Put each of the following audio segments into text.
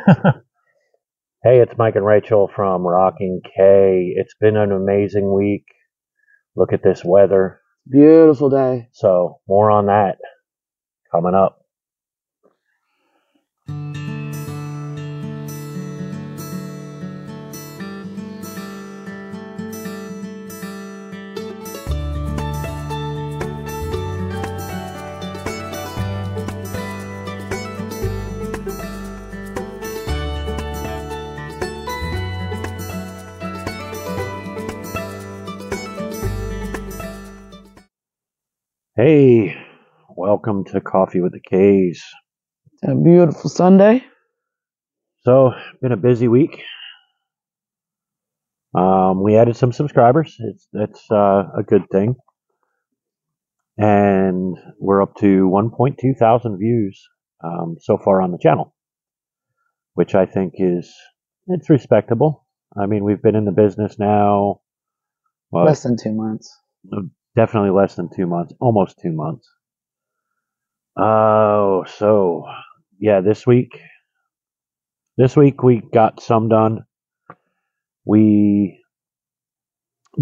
Hey, it's Mike and Rachel from Rocking K. It's been an amazing week. Look at this weather. Beautiful day. So, more on that coming up. Hey, welcome to Coffee with the K's. It's a beautiful Sunday. So, been a busy week. We added some subscribers. That's a good thing. And we're up to 1.2 thousand views so far on the channel, which I think it's respectable. I mean, we've been in the business now, Less than 2 months. definitely less than 2 months, almost 2 months. Oh, so yeah, this week we got some done. We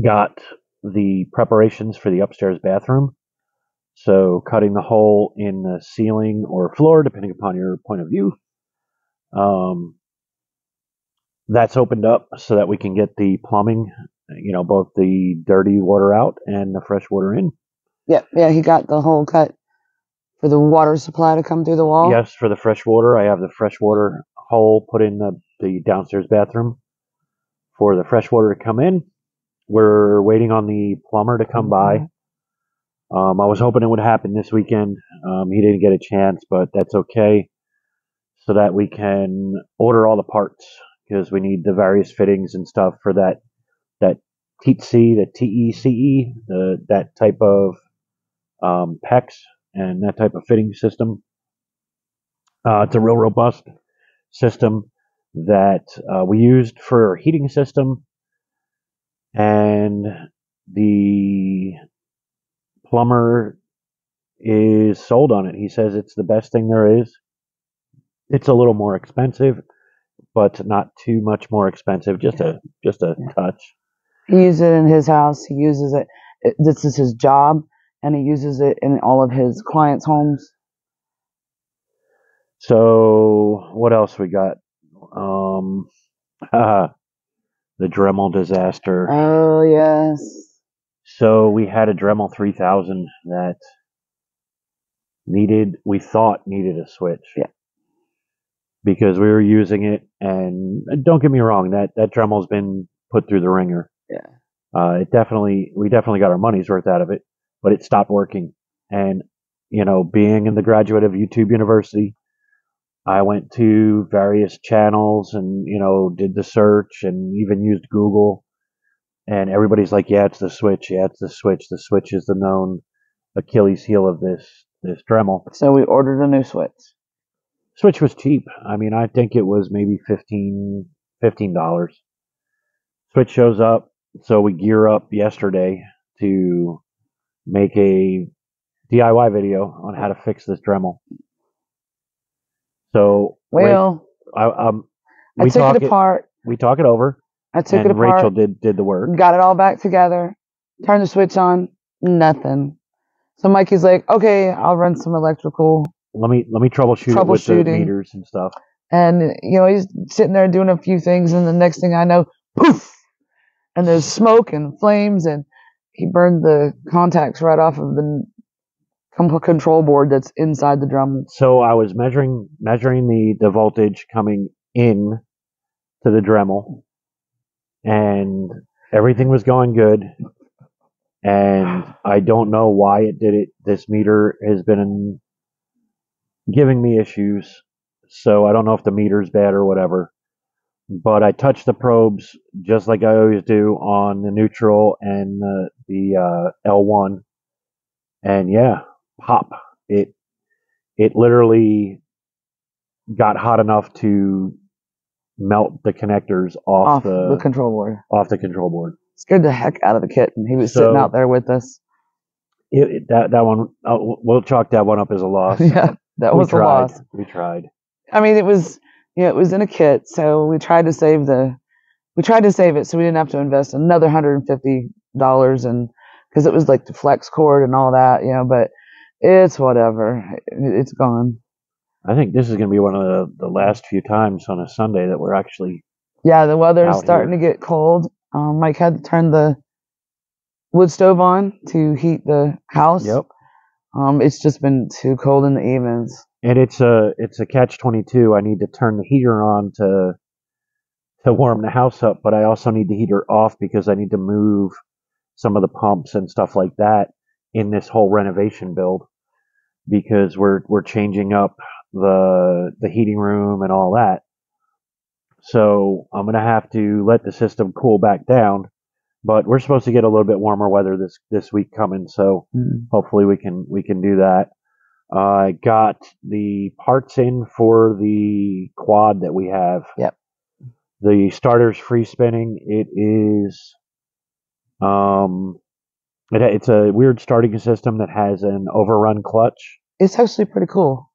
got the preparations for the upstairs bathroom. So cutting the hole in the ceiling or floor, depending upon your point of view. That's opened up so that we can get the plumbing, both the dirty water out and the fresh water in. Yeah, he got the hole cut for the water supply to come through the wall. Yes, for the fresh water. I have the fresh water hole put in the downstairs bathroom for the fresh water to come in. We're waiting on the plumber to come by. I was hoping it would happen this weekend. He didn't get a chance, but that's okay, so that we can order all the parts, because we need the various fittings and stuff for that TEC, the TECE, that type of PEX and that type of fitting system. It's a real robust system that we used for our heating system, and the plumber is sold on it. He says it's the best thing there is. It's a little more expensive, but not too much more expensive. Just a touch. He uses it in his house. He uses it. This is his job, and he uses it in all of his clients' homes. So what else we got? The Dremel disaster. Oh yes. So we had a Dremel 3000 that we thought needed a switch. Yeah. Because we were using it, and don't get me wrong, that Dremel's been put through the ringer. Yeah. We definitely got our money's worth out of it, but it stopped working. And, being in the graduate of YouTube University, I went to various channels and, did the search and even used Google, and everybody's like, yeah, it's the switch. Yeah, it's the switch. The switch is the known Achilles heel of this Dremel. So we ordered a new switch. Switch was cheap. I mean, I think it was maybe $15. Switch shows up, so we gear up yesterday to make a DIY video on how to fix this Dremel. So, we took it apart. We talk it over. I took it apart. Rachel did the work. Got it all back together. Turned the switch on. Nothing. So Mikey's like, okay, I'll run some electrical. Let me troubleshoot it with the meters and stuff. And he's sitting there doing a few things, and the next thing I know, poof! And there's smoke and flames, and he burned the contacts right off of the control board that's inside the Dremel. So I was measuring the voltage coming in to the Dremel, and everything was going good. And I don't know why it did it. This meter has been giving me issues, so I don't know if the meter's bad or whatever. But I touched the probes just like I always do on the neutral and the L1, and yeah, pop! It literally got hot enough to melt the connectors off the control board. Off the control board. Scared the heck out of the kitten. He was sitting out there with us. That one, we'll chalk that one up as a loss. Yeah, that was a loss. We tried. I mean, it was Yeah, it was in a kit, so we tried to save it so we didn't have to invest another $150 and because it was like the flex cord and all that, but it's whatever. It's gone. I think this is going to be one of the last few times on a Sunday that we're actually Yeah, the weather's out starting here. to get cold. Mike had to turn the wood stove on to heat the house. Yep. It's just been too cold in the evenings. And it's a catch-22. I need to turn the heater on to warm the house up, but I also need the heater off because I need to move some of the pumps and stuff like that in this whole renovation build because we're changing up the heating room and all that. So I'm gonna have to let the system cool back down. But we're supposed to get a little bit warmer weather this week coming, so hopefully we can do that. I got the parts in for the quad that we have. Yep. The starter's free spinning. It is it's a weird starting system that has an overrun clutch. It's actually pretty cool.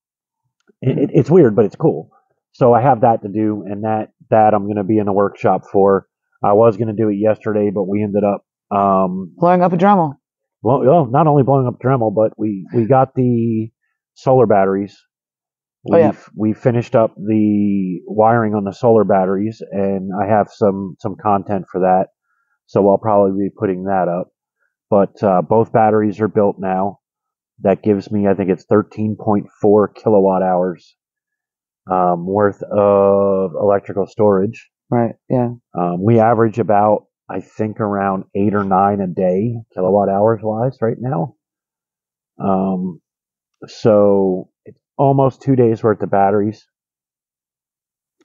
It's weird, but it's cool. So I have that to do, and that I'm going to be in the workshop for. I was going to do it yesterday, but we ended up blowing up a Dremel. Well, not only blowing up Dremel, but we got the solar batteries. We finished up the wiring on the solar batteries, and I have some content for that. So I'll probably be putting that up. But both batteries are built now. That gives me, I think it's 13.4 kilowatt hours worth of electrical storage. Right. Yeah. We average about, I think, around 8 or 9 a day, kilowatt hours wise, right now. So it's almost 2 days worth of batteries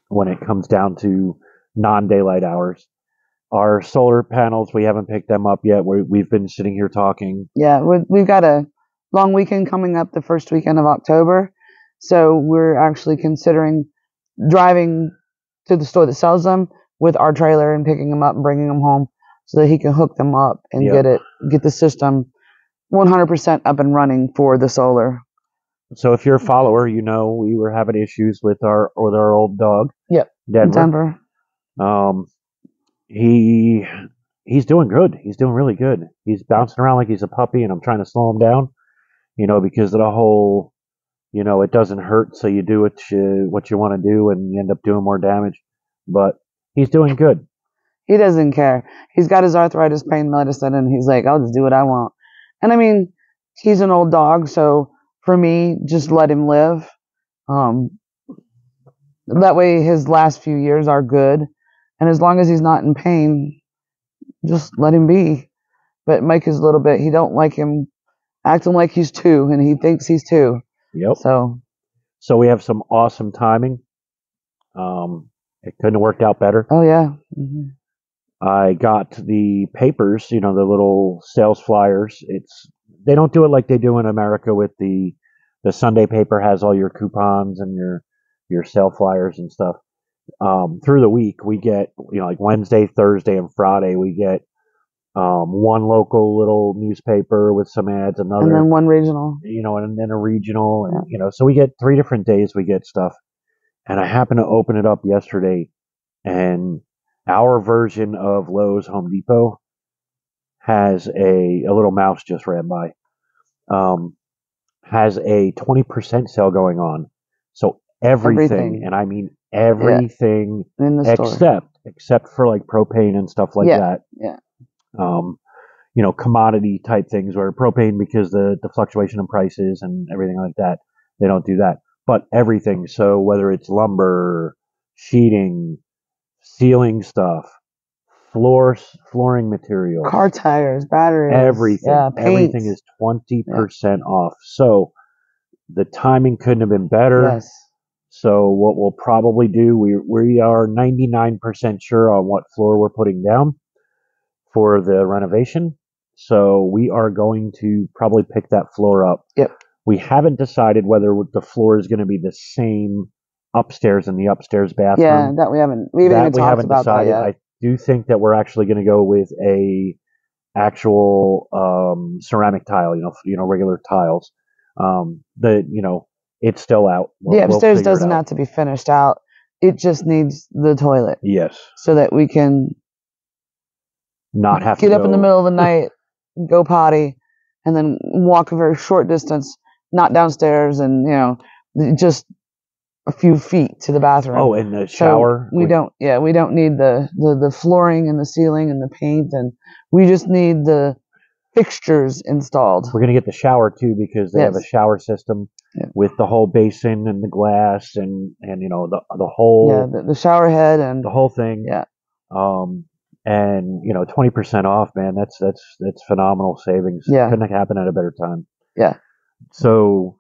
when it comes down to non-daylight hours. Our solar panels, we haven't picked them up yet. We've been sitting here talking. Yeah, we've got a long weekend coming up the first weekend of October. So we're actually considering driving to the store that sells them with our trailer and picking them up and bringing them home so that he can hook them up and get the system 100% up and running for the solar. So if you're a follower, you know we were having issues with our old dog. Yep. Denver. He's doing good. He's doing really good. He's bouncing around like he's a puppy, and I'm trying to slow him down, because of the whole, it doesn't hurt, so you do what you want to do, and you end up doing more damage. But he's doing good. He doesn't care. He's got his arthritis pain medicine, and he's like, I'll just do what I want. And I mean, he's an old dog, so for me, just let him live. That way his last few years are good. And as long as he's not in pain, just let him be. But Mike is a little bit, he don't like him acting like he's 2, and he thinks he's 2. Yep. So we have some awesome timing. It couldn't have worked out better. Oh, yeah. Mm-hmm. I got the papers, the little sales flyers. They don't do it like they do in America with the Sunday paper has all your coupons and your sale flyers and stuff. Through the week, we get, like Wednesday, Thursday, and Friday, we get one local little newspaper with some ads, and then one regional, and then a regional, and so we get 3 different days we get stuff. And I happened to open it up yesterday, and our version of Lowe's Home Depot has a little mouse just ran by. Has a 20% sale going on. So everything. And I mean everything in the store. Except for like propane and stuff like that. Yeah. Commodity type things where propane, because the fluctuation in prices and everything like that, they don't do that. But everything. So whether it's lumber, sheeting, ceiling stuff, flooring material, car tires, batteries, everything. Everything is 20% off. So the timing couldn't have been better. Yes. So what we'll probably do, we are 99% sure on what floor we're putting down for the renovation. So we are going to probably pick that floor up. Yep. We haven't decided whether the floor is going to be the same upstairs in the upstairs bathroom. Yeah, that we haven't talked about decided. That yet. I do think that we're actually going to go with a actual ceramic tile, regular tiles. It's still out. The upstairs doesn't have to be finished out. It just needs the toilet Yes. so that we can Not have get to up in the middle of the night, go potty, and then walk a very short distance, not downstairs, and just a few feet to the bathroom. Oh, and the shower. So we don't need the flooring and the ceiling and the paint, and we just need the fixtures installed. We're gonna get the shower too because they have a shower system with the whole basin and the glass and the whole the shower head and the whole thing. Yeah. And 20% off, man. That's phenomenal savings. Yeah. Couldn't happen at a better time. Yeah. So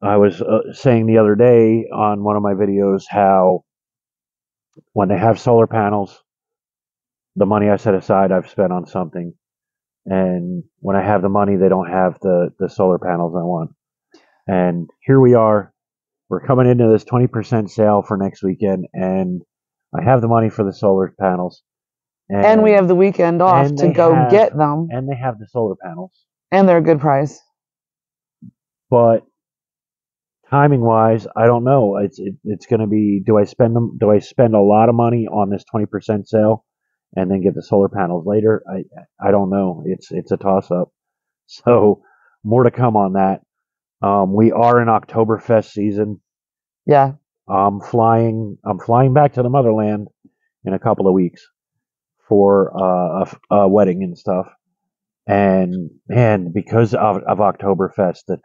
I was saying the other day on one of my videos how when they have solar panels, the money I set aside I've spent on something, and when I have the money, they don't have the solar panels I want. And here we are. We're coming into this 20% sale for next weekend, and I have the money for the solar panels. And we have the weekend off to go get them. And they have the solar panels. And they're a good price. But timing wise, I don't know. It's going to be, do I spend a lot of money on this 20% sale and then get the solar panels later? I don't know. It's a toss up. So more to come on that. We are in Oktoberfest season. Yeah. I'm flying back to the motherland in a couple of weeks for a wedding and stuff. And man, because of Oktoberfest, the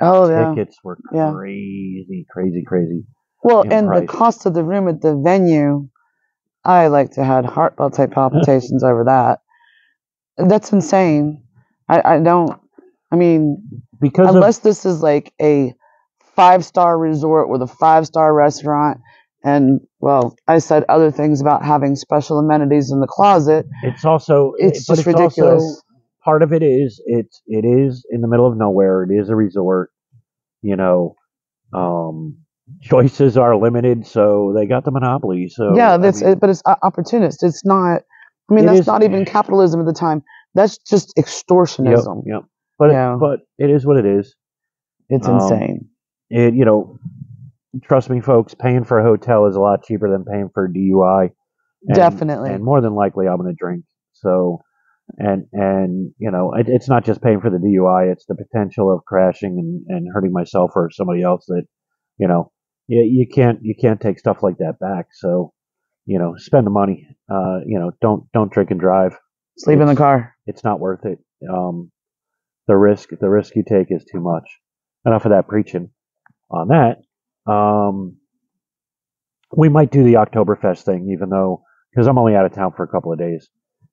tickets were crazy. Well, and price. The cost of the room at the venue, I like to have heart type palpitations over that. That's insane. Because unless this is like a 5-star resort with a 5-star restaurant, and I said other things about having special amenities in the closet. It's just ridiculous. Also, part of it is it is in the middle of nowhere. It is a resort. Choices are limited, so they got the monopoly. So but it's opportunist. It's not. That's not even capitalism at the time. That's just extortionism. Yep. But it is what it is. It's insane. Trust me, folks. Paying for a hotel is a lot cheaper than paying for a DUI. Definitely. And more than likely, I'm going to drink. So. And it's not just paying for the DUI; it's the potential of crashing and hurting myself or somebody else. That you can't take stuff like that back. So spend the money. Don't drink and drive. Sleep in the car. It's not worth it. The risk you take is too much. Enough of that preaching. On that, we might do the Oktoberfest thing, even though because I'm only out of town for a couple of days.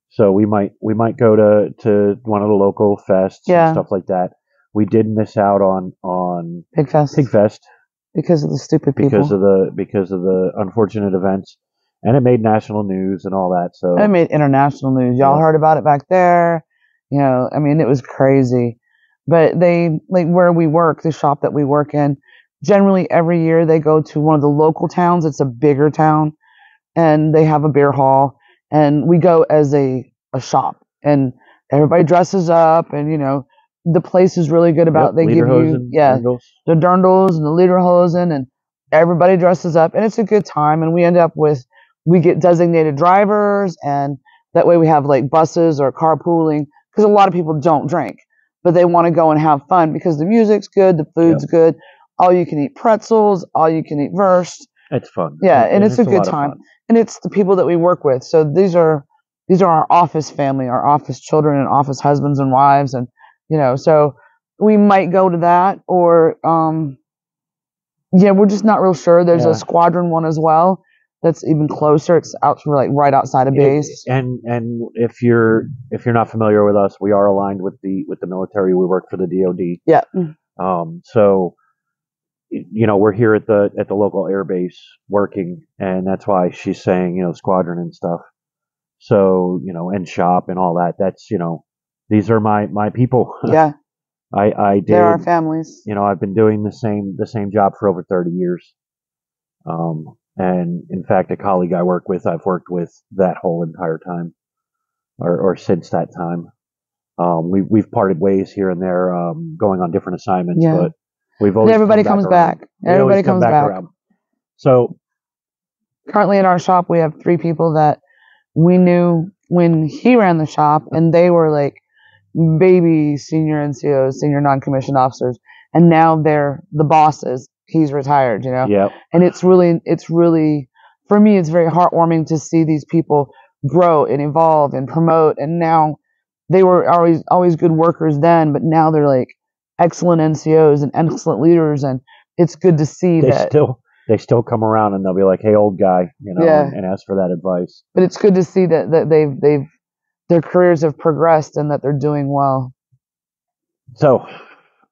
So we might go to one of the local fests and stuff like that. We did miss out on Pig Fest because of the stupid people. Because of the unfortunate events, and it made national news and all that. So it made international news. Y'all heard about it back there. It was crazy. But they where we work, the shop that we work in. Generally, every year they go to one of the local towns. It's a bigger town, and they have a beer hall. And we go as a shop, and everybody dresses up, and the place is really good about they give you the dirndls and the lederhosen, and everybody dresses up, and it's a good time. And we get designated drivers, and that way we have like buses or carpooling because a lot of people don't drink, but they want to go and have fun because the music's good, the food's good, all you can eat pretzels, all you can eat wurst. It's fun. And it's a good time. And it's the people that we work with. So these are our office family, our office children and office husbands and wives. And, so we might go to that or, we're just not real sure. There's a squadron one as well. That's even closer. It's right outside of base. And if you're not familiar with us, we are aligned with the military. We work for the DoD. Yeah. So, we're here at the local air base working, and that's why she's saying, squadron and stuff. So, and shop and all that. That's, these are my people. Yeah. I did. They're our families. I've been doing the same job for over 30 years. And in fact, a colleague I work with, I've worked with that whole entire time, or since that time. We've parted ways here and there, going on different assignments, but we've always everybody comes back. Everybody comes back. Around. So currently in our shop, we have 3 people that we knew when he ran the shop, and they were like baby senior NCOs, senior non-commissioned officers, and now they're the bosses. He's retired, you know? Yeah. And it's really, for me, it's very heartwarming to see these people grow and evolve and promote. And now they were always good workers then, but now they're like excellent NCOs and excellent leaders. And it's good to see that. They still come around and they'll be like, "Hey, old guy," you know, Yeah. and ask for that advice. But it's good to see that they've their careers have progressed and that they're doing well. So,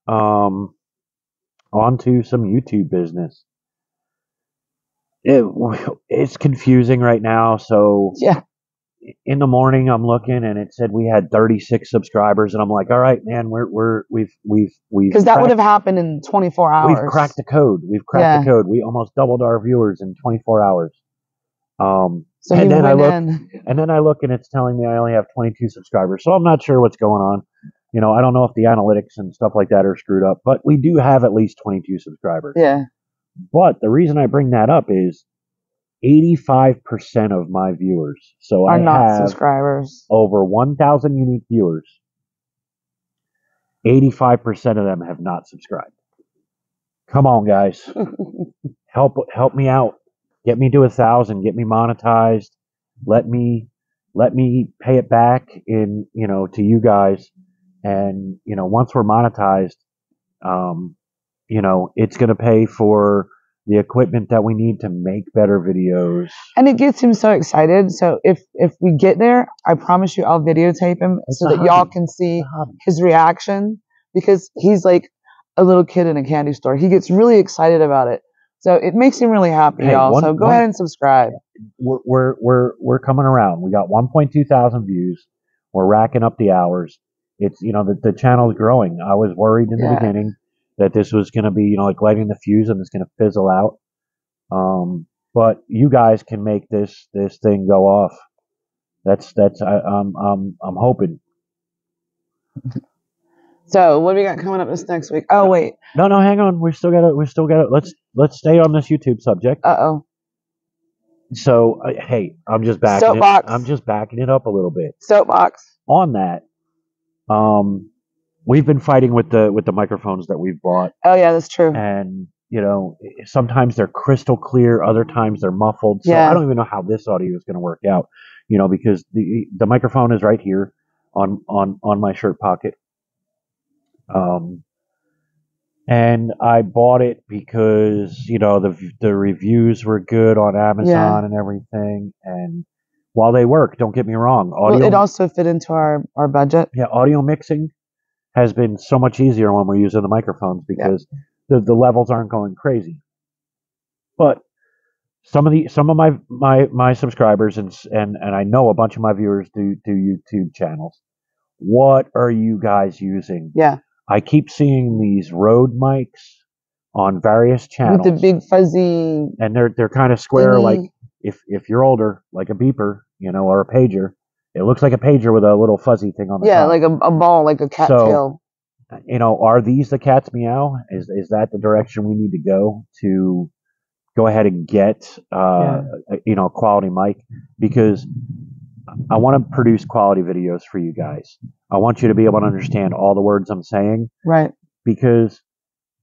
on to some YouTube business. It's confusing right now. So Yeah. in the morning, I'm looking and it said we had 36 subscribers, and I'm like, "All right, man, we've Because that would have happened in 24 hours. We've cracked the code. We've cracked the code. We almost doubled our viewers in 24 hours." So and then I look and it's telling me I only have 22 subscribers. So I'm not sure what's going on. You know, I don't know if the analytics and stuff like that are screwed up, but we do have at least 22 subscribers. Yeah. But the reason I bring that up is 85% of my viewers. So are I not have subscribers. over 1,000 unique viewers. 85% of them have not subscribed. Come on, guys. Help me out. Get me to 1,000. Get me monetized. Let me pay it back in, you know, to you guys. And, you know, once we're monetized, you know, it's going to pay for the equipment that we need to make better videos. And it gets him so excited. So if we get there, I promise you I'll videotape him so that y'all can see his reaction, because he's like a little kid in a candy store. He gets really excited about it. So it makes him really happy, y'all. So go ahead and subscribe. We're coming around. We got 1.2 thousand views. We're racking up the hours. It's, you know, the channel's growing. I was worried in the beginning that this was going to be, you know, like lighting the fuse and it's going to fizzle out. But you guys can make this thing go off. I'm hoping. So what do we got coming up this next week? Oh wait. No, hang on. We still got it. Let's stay on this YouTube subject. Uh-oh. So hey, I'm just backing it up a little bit. Soapbox. On that, we've been fighting with the microphones that we've bought. Oh yeah, that's true. And you know, sometimes they're crystal clear, other times they're muffled. So I don't even know how this audio is going to work out. You know, because the microphone is right here on my shirt pocket. And I bought it because, you know, the reviews were good on Amazon and everything. And while they work, don't get me wrong, it also fit into our budget. Yeah, audio mixing has been so much easier when we're using the microphones because the levels aren't going crazy. But some of my subscribers and I know a bunch of my viewers do YouTube channels. What are you guys using? Yeah. I keep seeing these Rode mics on various channels with the big fuzzy, and they're kind of square, like if you're older, like a beeper, you know, or a pager. It looks like a pager with a little fuzzy thing on the top. Yeah, like a ball, like a cat tail. You know, are these the cat's meow? Is that the direction we need to go ahead and get you know, a quality mic? Because I want to produce quality videos for you guys. I want you to be able to understand all the words I'm saying. Right. Because,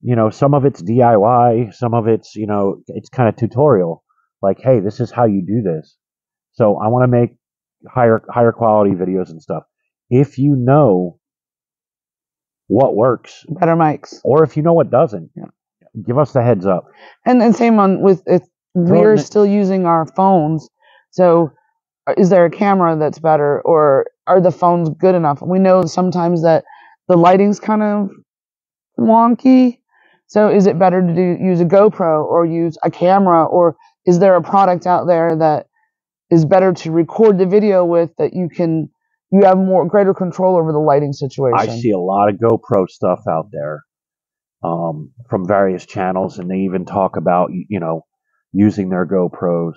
you know, some of it's DIY, some of it's, you know, it's kind of tutorial. Like, hey, this is how you do this. So I want to make higher quality videos and stuff. If you know what works, better mics, or if you know what doesn't, give us the heads up. And same on with if we're still using our phones. So is there a camera that's better, or are the phones good enough? We know sometimes that the lighting's kind of wonky. So is it better to use a GoPro or use a camera, or is there a product out there that is better to record the video with, that you have greater control over the lighting situation? I see a lot of GoPro stuff out there from various channels, and they even talk about, you know, using their GoPros.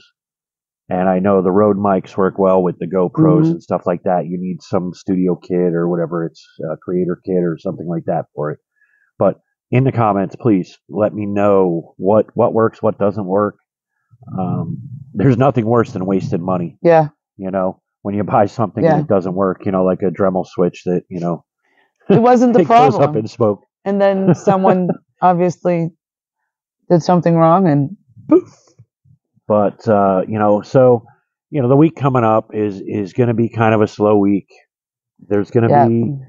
And I know the Rode mics work well with the GoPros and stuff like that. You need some studio kit or whatever, it's a creator kit or something like that for it. But in the comments, please let me know what works, what doesn't work. there's nothing worse than wasted money. Yeah. You know, when you buy something Yeah. and it doesn't work, you know, like a Dremel switch that, you know, It wasn't the it goes up problem. in smoke. And then someone obviously did something wrong and poof. But, you know, so, you know, the week coming up is going to be kind of a slow week. There's going to Yeah. be,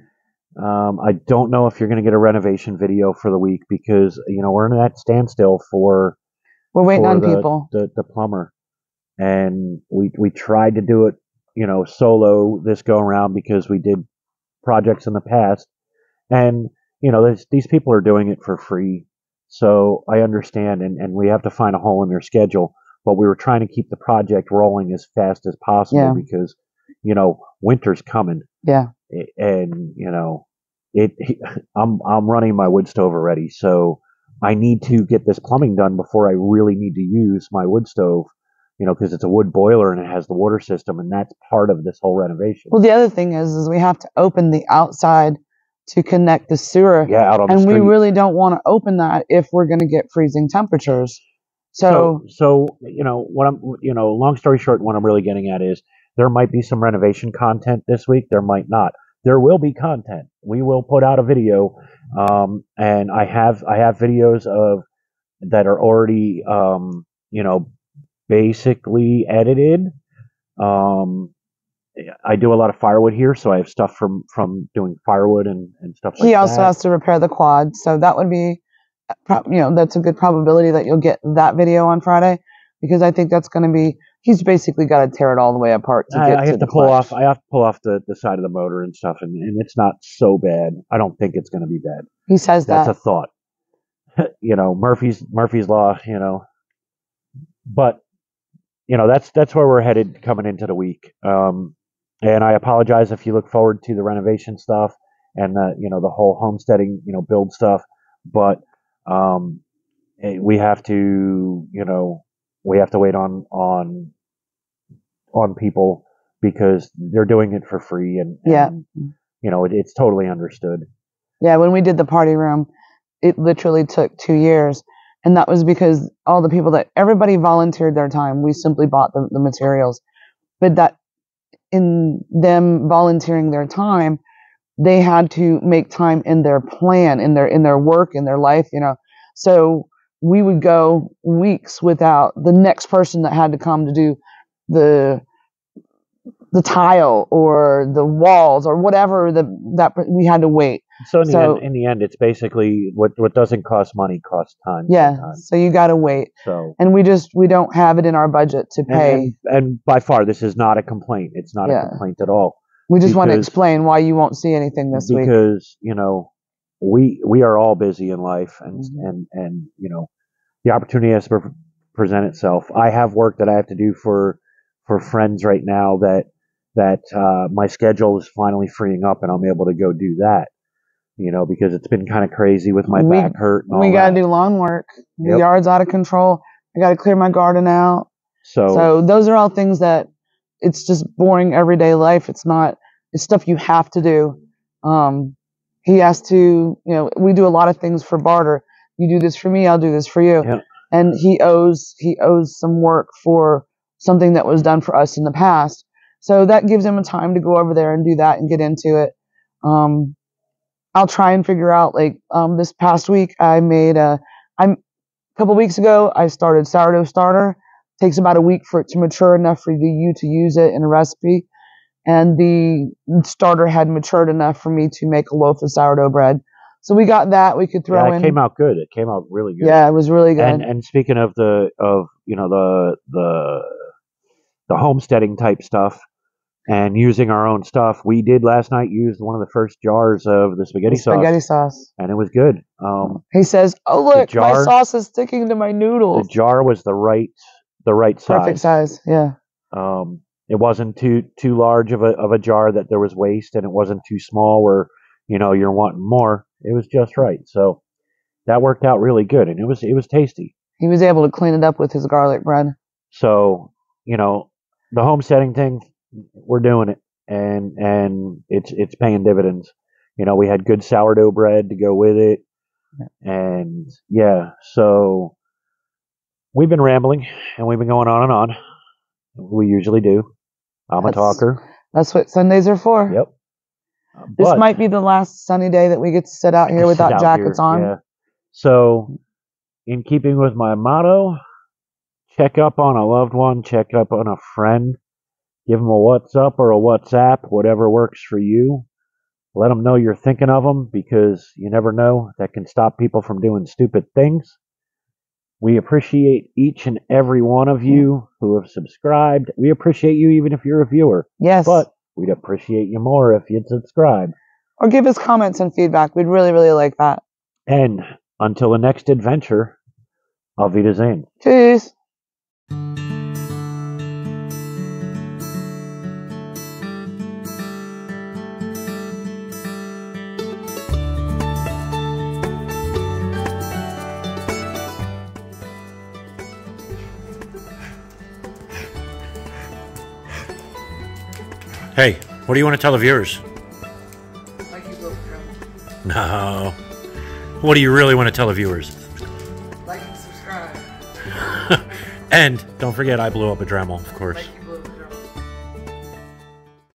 I don't know if you're going to get a renovation video for the week because, you know, we're in that standstill for We're waiting on the, people. the plumber. And we tried to do it, you know, solo this go around because we did projects in the past. And, you know, these people are doing it for free. So I understand, and we have to find a hole in their schedule. But we were trying to keep the project rolling as fast as possible Yeah. because, you know, winter's coming. Yeah. And, you know, I'm running my wood stove already. So I need to get this plumbing done before I really need to use my wood stove, you know, because it's a wood boiler and it has the water system, and that's part of this whole renovation. Well, the other thing is we have to open the outside to connect the sewer. Yeah, out on the And we street. really don't want to open that if we're going to get freezing temperatures. So you know, what I'm, you know, long story short, what I'm really getting at is there might be some renovation content this week. There might not. There will be content. We will put out a video, and I have videos of that are already, you know, basically edited. I do a lot of firewood here, so I have stuff from doing firewood and stuff like that. he also has to repair the quad. So that would be, you know, that's a good probability that you'll get that video on Friday, because I think that's going to be, he's basically got to tear it all the way apart to get I to have the to pull clutch. off. I have to pull off the side of the motor and stuff, and it's not so bad. I don't think it's going to be bad. He says That's that. a thought. You know, Murphy's law. You know, but you know that's where we're headed coming into the week. And I apologize if you look forward to the renovation stuff and the, you know, the whole homesteading, you know, build stuff, but we have to, you know, we have to wait on people because they're doing it for free, and Yeah. you know, it's totally understood. Yeah, when we did the party room, it literally took 2 years. And that was because all the people everybody volunteered their time. We simply bought the materials. But that in them volunteering their time, they had to make time in their plan, in their work, in their life, you know. So we would go weeks without the next person that had to come to do the tile or the walls or whatever that we had to wait. So in the end, it's basically what doesn't cost money costs time. Yeah. Sometimes. So you got to wait. So and we don't have it in our budget to pay. And by far, this is not a complaint. It's not a complaint at all. We just want to explain why you won't see anything this week. Because, you know, we are all busy in life, and you know, the opportunity has to present itself. I have work that I have to do for friends right now that my schedule is finally freeing up, and I'm able to go do that. You know, because it's been kind of crazy with my back hurt and all that. We got to do lawn work. The yard's out of control. I got to clear my garden out. So those are all things that it's just boring everyday life. It's stuff you have to do. He has to, you know, we do a lot of things for barter. You do this for me, I'll do this for you. Yeah. And he owes some work for something that was done for us in the past. So that gives him a time to go over there and do that and get into it. I'll try and figure out, like, this past week I made a couple weeks ago I started sourdough starter. It takes about a week for it to mature enough for you to use it in a recipe. And the starter had matured enough for me to make a loaf of sourdough bread. So we got that. We could throw in. It came out good. It came out really good. Yeah, it was really good. And speaking of you know, the homesteading type stuff and using our own stuff, we did last night use one of the first jars of the spaghetti sauce, and it was good. He says, "Oh look, my sauce is sticking to my noodles." The jar was the right size. Perfect size. Yeah. It wasn't too large of a jar that there was waste, and it wasn't too small where, you know, you're wanting more. It was just right. So that worked out really good, and it was tasty. He was able to clean it up with his garlic bread. So, you know, the homesteading thing, we're doing it, and it's paying dividends. You know, we had good sourdough bread to go with it, and yeah, so we've been rambling and we've been going on and on. We usually do. I'm a talker. That's what Sundays are for. Yep. This might be the last sunny day that we get to sit out here without jackets on. Yeah. So, in keeping with my motto, check up on a loved one, check up on a friend, give them a what's up or a WhatsApp, whatever works for you. Let them know you're thinking of them, because you never know. That can stop people from doing stupid things. We appreciate each and every one of you who have subscribed. We appreciate you even if you're a viewer. Yes. But we'd appreciate you more if you'd subscribe. Or give us comments and feedback. We'd really, really like that. And until the next adventure, Auf Wiedersehen. Tschüss. Hey, what do you want to tell the viewers? Like you built Dremel. No. What do you really want to tell the viewers? Like and subscribe. And don't forget, I blew up a Dremel, of course.